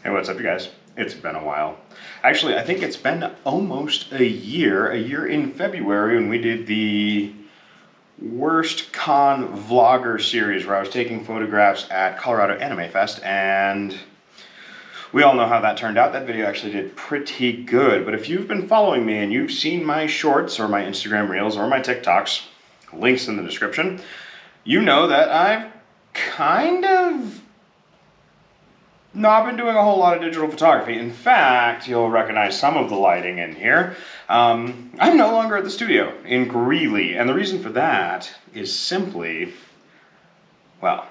Hey, what's up, you guys? It's been a while. Actually, I think it's been almost a year in February when we did the Worst Con Vlogger series where I was taking photographs at Colorado Anime Fest, and we all know how that turned out. That video actually did pretty good, but if you've been following me and you've seen my shorts or my Instagram Reels or my TikToks, links in the description, you know that I've kind of not been doing a whole lot of digital photography. In fact, you'll recognize some of the lighting in here. I'm no longer at the studio in Greeley, and the reason for that is simply, well,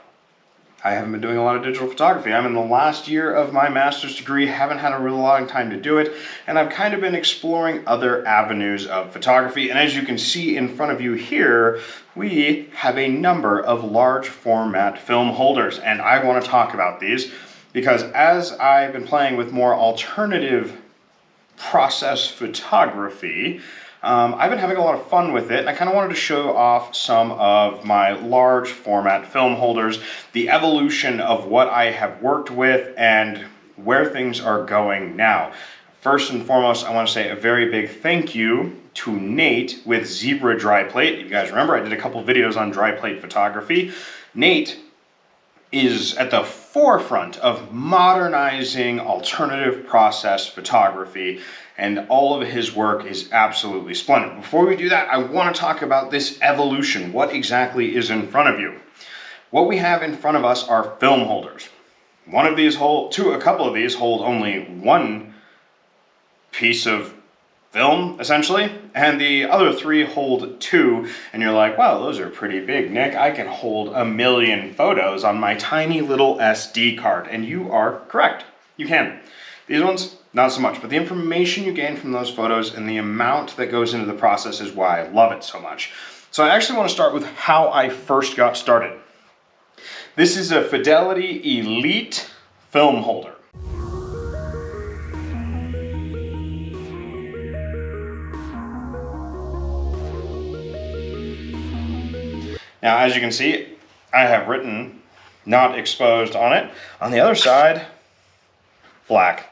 I haven't been doing a lot of digital photography. I'm in the last year of my master's degree, haven't had a real long time to do it, and I've kind of been exploring other avenues of photography. And as you can see in front of you here, we have a number of large format film holders, and I want to talk about these because as I've been playing with more alternative process photography, I've been having a lot of fun with it, and I kind of wanted to show off some of my large format film holders, the evolution of what I have worked with, and where things are going now. First and foremost, I want to say a very big thank you to Nate with Zebra Dry Plate. You guys remember I did a couple videos on dry plate photography. Nate is at the forefront of modernizing alternative process photography, and all of his work is absolutely splendid. Before we do that, I want to talk about this evolution. What exactly is in front of you? What we have in front of us are film holders. A couple of these hold only one piece of film, essentially, and the other three hold two, and you're like, wow, those are pretty big, Nick. I can hold 1 million photos on my tiny little SD card, and you are correct. You can. These ones, not so much, but the information you gain from those photos and the amount that goes into the process is why I love it so much. So I actually want to start with how I first got started. This is a Fidelity Elite film holder. Now, as you can see, I have written "not exposed" on it. On the other side, black.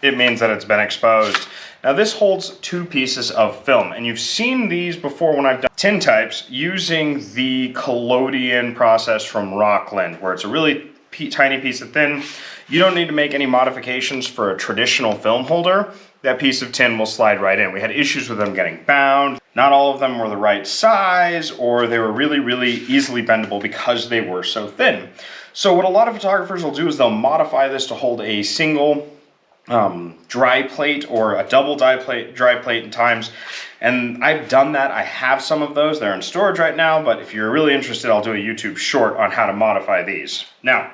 It means that it's been exposed. Now, this holds 2 pieces of film, and you've seen these before when I've done tin types using the collodion process from Rockland, where it's a really tiny piece of tin. You don't need to make any modifications for a traditional film holder. That piece of tin will slide right in. We had issues with them getting bound. Not all of them were the right size, or they were really, really easily bendable because they were so thin. So what a lot of photographers will do is they'll modify this to hold a single dry plate or a double dry plate in times. And I've done that. I have some of those. They're in storage right now, but if you're really interested, I'll do a YouTube short on how to modify these. Now,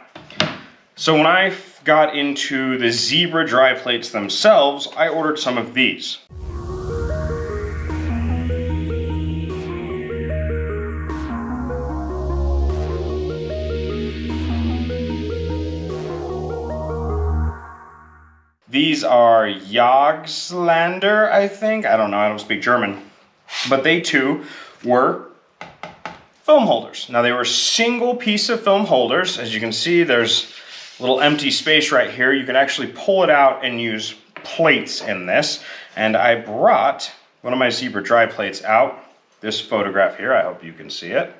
so when I got into the Zebra dry plates themselves, I ordered some of these. These are Jagdlander, I think. I don't know, I don't speak German. But they too were film holders. Now, they were single piece of film holders. As you can see, there's a little empty space right here. You can actually pull it out and use plates in this. And I brought one of my Zebra dry plates out, this photograph here, I hope you can see it,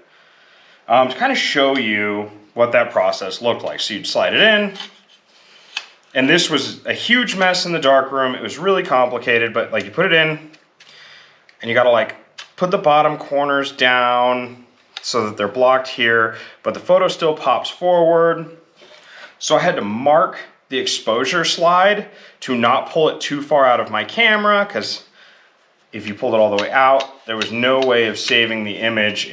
to kind of show you what that process looked like. So you'd slide it in, and this was a huge mess in the darkroom. It was really complicated, but like you put it in, and you gotta like put the bottom corners down so that they're blocked here, but the photo still pops forward. So I had to mark the exposure slide to not pull it too far out of my camera, because if you pulled it all the way out, there was no way of saving the image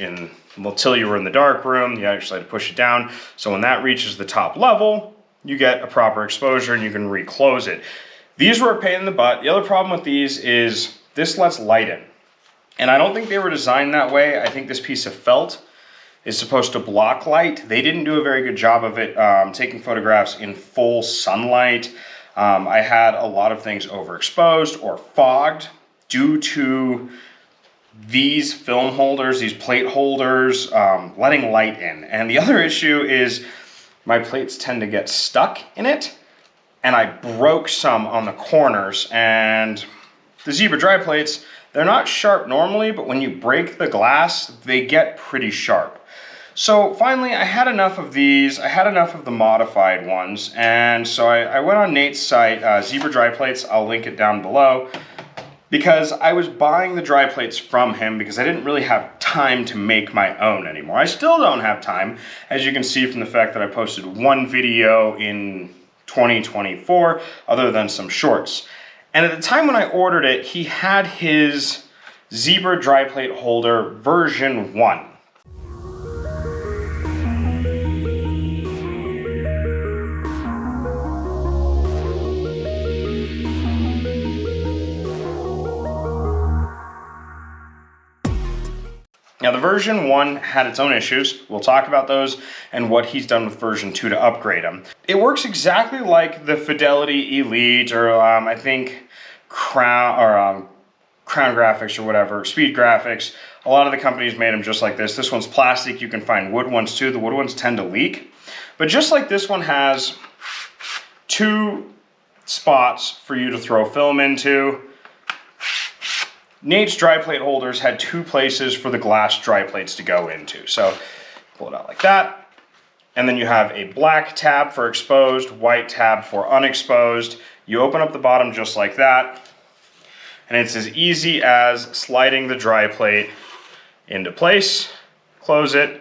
until you were in the dark room. You actually had to push it down. So when that reaches the top level, you get a proper exposure and you can reclose it. These were a pain in the butt. The other problem with these is this lets light in. And I don't think they were designed that way. I think this piece of felt is supposed to block light. They didn't do a very good job of it taking photographs in full sunlight. I had a lot of things overexposed or fogged due to these film holders, these plate holders, letting light in. And the other issue is my plates tend to get stuck in it. and I broke some on the corners. And the Zebra dry plates, they're not sharp normally, but when you break the glass, they get pretty sharp. So finally, I had enough of these. I had enough of the modified ones, and so I went on Nate's site, Zebra Dry Plates. I'll link it down below, because I was buying the dry plates from him because I didn't really have time to make my own anymore. I still don't have time, as you can see from the fact that I posted one video in 2024, other than some shorts. And at the time when I ordered it, he had his Zebra Dry Plate Holder version 1. Now the version 1 had its own issues. We'll talk about those and what he's done with version 2 to upgrade them. It works exactly like the Fidelity Elite, or I think Crown Graphics or whatever, Speed Graphics. A lot of the companies made them just like this. This one's plastic. You can find wood ones too. The wood ones tend to leak. But just like this one has 2 spots for you to throw film into, Nate's dry plate holders had 2 places for the glass dry plates to go into. So pull it out like that. And then you have a black tab for exposed, white tab for unexposed. You open up the bottom just like that. And it's as easy as sliding the dry plate into place, close it,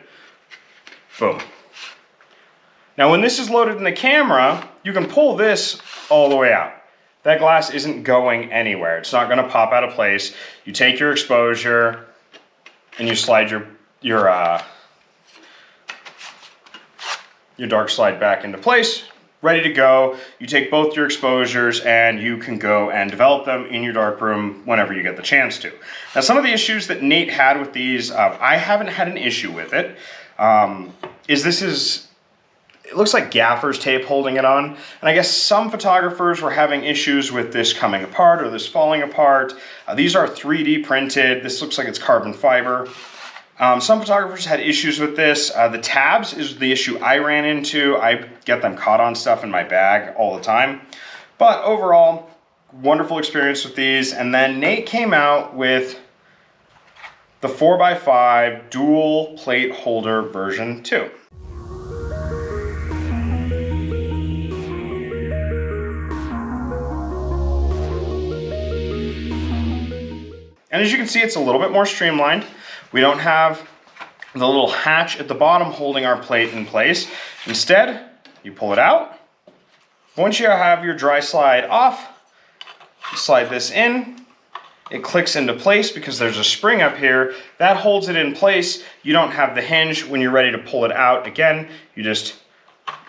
boom. Now when this is loaded in the camera, you can pull this all the way out. That glass isn't going anywhere. It's not going to pop out of place. You take your exposure and you slide your dark slide back into place, ready to go. You take both your exposures and you can go and develop them in your darkroom whenever you get the chance to. Now some of the issues that Nate had with these, I haven't had an issue with it, it looks like gaffer's tape holding it on. And I guess some photographers were having issues with this coming apart or this falling apart. These are 3D printed. This looks like it's carbon fiber. Some photographers had issues with this. The tabs is the issue I ran into. I get them caught on stuff in my bag all the time. But overall, wonderful experience with these. And then Nate came out with the 4x5 dual plate holder version 2. And as you can see, it's a little bit more streamlined. We don't have the little hatch at the bottom holding our plate in place. Instead, you pull it out. Once you have your dry slide off, you slide this in. It clicks into place because there's a spring up here. That holds it in place. You don't have the hinge when you're ready to pull it out. Again, you just,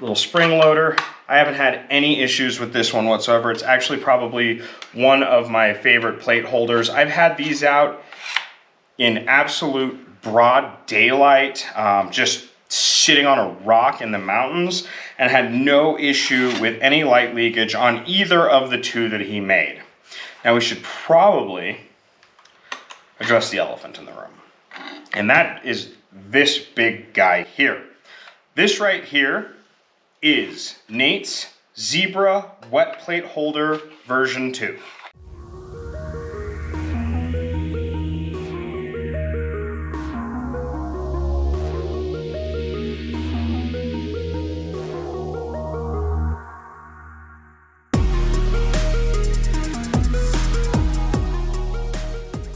little spring loader. I haven't had any issues with this one whatsoever. It's actually probably one of my favorite plate holders. I've had these out in absolute broad daylight, just sitting on a rock in the mountains, and had no issue with any light leakage on either of the 2 that he made. Now we should probably address the elephant in the room. And that is this big guy here. This right here is Nate's Zebra Wet Plate Holder version 2.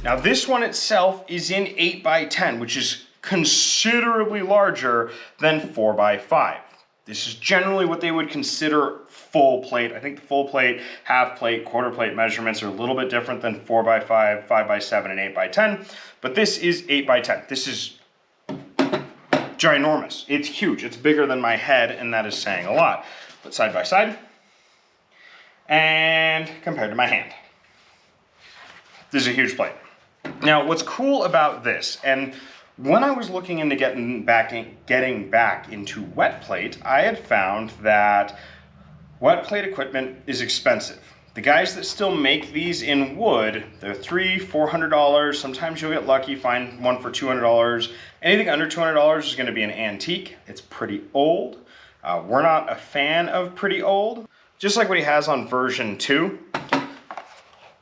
Now this one itself is in 8x10, which is considerably larger than 4x5. This is generally what they would consider full plate. I think the full plate, half plate, quarter plate measurements are a little bit different than 4x5, 5x7, and 8x10, but this is 8x10. This is ginormous. It's huge. It's bigger than my head, and that is saying a lot. But side by side, and compared to my hand, this is a huge plate. Now, what's cool about this, and when I was looking into getting back into wet plate, I had found that wet plate equipment is expensive. The guys that still make these in wood, they're $300–400. Sometimes you'll get lucky, find one for $200. Anything under $200 is going to be an antique. It's pretty old. We're not a fan of pretty old. just like what he has on version 2.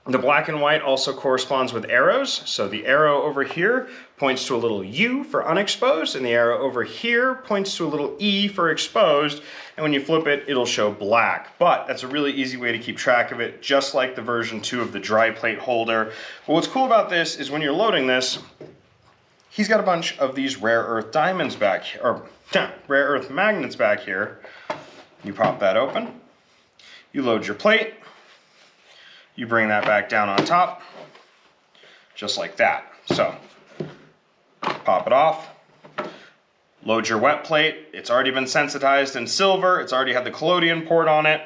The black and white also corresponds with arrows. So the arrow over here points to a little U for unexposed, and the arrow over here points to a little E for exposed. And when you flip it, it'll show black. But that's a really easy way to keep track of it, just like the version 2 of the dry plate holder. But what's cool about this is when you're loading this, he's got a bunch of these rare earth diamonds back here, or rare earth magnets back here. You pop that open, you load your plate, you bring that back down on top, just like that. So, pop it off, load your wet plate. It's already been sensitized in silver. It's already had the collodion port on it.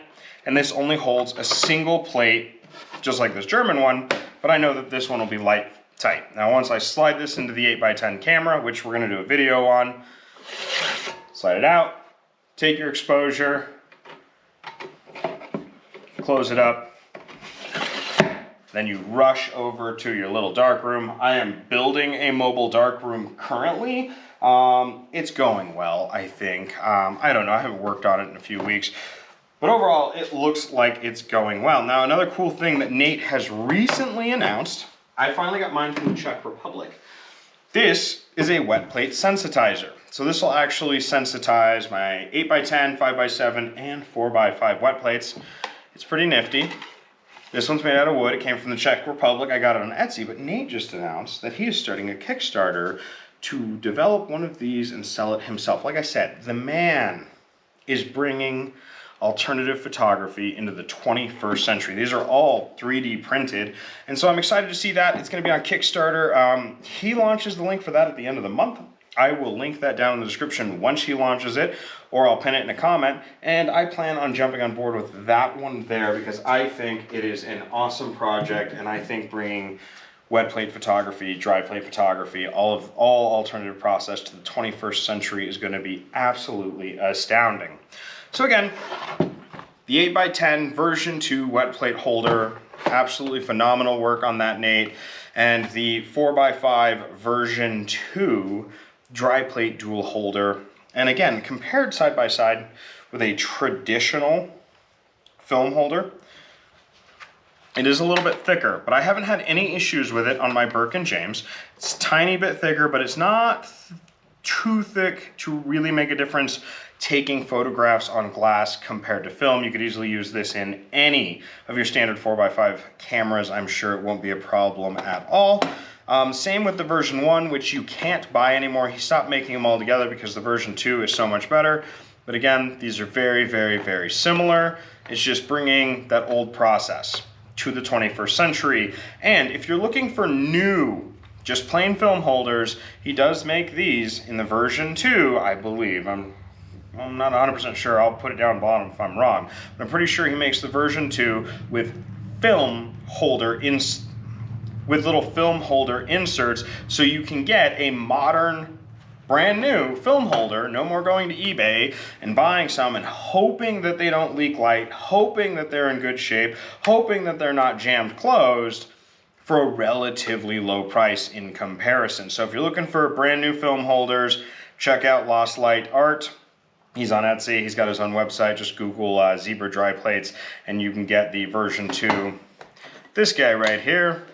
And this only holds a single plate, just like this German one, but I know that this one will be light tight. Now, once I slide this into the 8x10 camera, which we're gonna do a video on, slide it out, take your exposure, close it up, then you rush over to your little darkroom. I am building a mobile darkroom currently. It's going well, I think. I don't know, I haven't worked on it in a few weeks. But overall, it looks like it's going well. Now, another cool thing that Nate has recently announced, I finally got mine from the Czech Republic. This is a wet plate sensitizer. So this will actually sensitize my 8x10, 5x7, and 4x5 wet plates. It's pretty nifty. This one's made out of wood. It came from the Czech Republic. I got it on Etsy, but Nate just announced that he is starting a Kickstarter to develop one of these and sell it himself. Like I said, the man is bringing alternative photography into the 21st century. These are all 3D printed, and so I'm excited to see that. It's going to be on Kickstarter. He launches the link for that at the end of the month. I will link that down in the description once he launches it, or I'll pin it in a comment, and I plan on jumping on board with that one there because I think it is an awesome project, and I think bringing wet plate photography, dry plate photography, all alternative process to the 21st century is going to be absolutely astounding. So again, the 8x10 version 2 wet plate holder, absolutely phenomenal work on that, Nate, and the 4x5 version 2 dry plate dual holder, and again, compared side by side with a traditional film holder, it is a little bit thicker, but I haven't had any issues with it on my Burke and James. It's a tiny bit thicker, but it's not too thick to really make a difference taking photographs on glass compared to film. You could easily use this in any of your standard 4x5 cameras. I'm sure it won't be a problem at all. Same with the version 1, which you can't buy anymore. He stopped making them all together because the version 2 is so much better. But again, these are very, very, very similar. It's just bringing that old process to the 21st century. And if you're looking for new, just plain film holders, he does make these in the version 2, I believe. I'm not 100% sure. I'll put it down bottom if I'm wrong. But I'm pretty sure he makes the version 2 with film holder with little film holder inserts, so you can get a modern, brand new film holder. No more going to eBay and buying some and hoping that they don't leak light, hoping that they're in good shape, hoping that they're not jammed closed for a relatively low price in comparison. So if you're looking for brand new film holders, check out Lost Light Art. He's on Etsy. He's got his own website. Just Google Zebra dry plates and you can get the version 2. This guy right here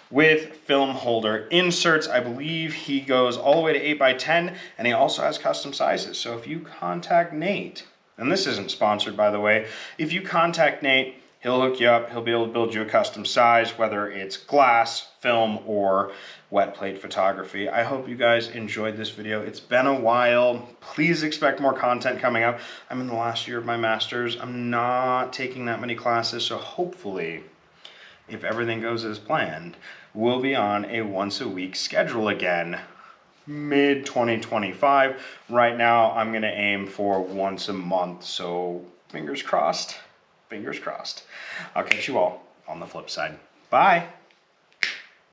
with film holder inserts. I believe he goes all the way to 8x10, and he also has custom sizes. So if you contact Nate, and this isn't sponsored by the way, if you contact Nate, he'll hook you up. He'll be able to build you a custom size, whether it's glass, film, or wet plate photography. I hope you guys enjoyed this video. It's been a while. Please expect more content coming up. I'm in the last year of my master's. I'm not taking that many classes, so hopefully, if everything goes as planned, we'll be on a once-a-week schedule again, mid-2025. Right now, I'm going to aim for once a month, so fingers crossed, fingers crossed. I'll catch you all on the flip side. Bye!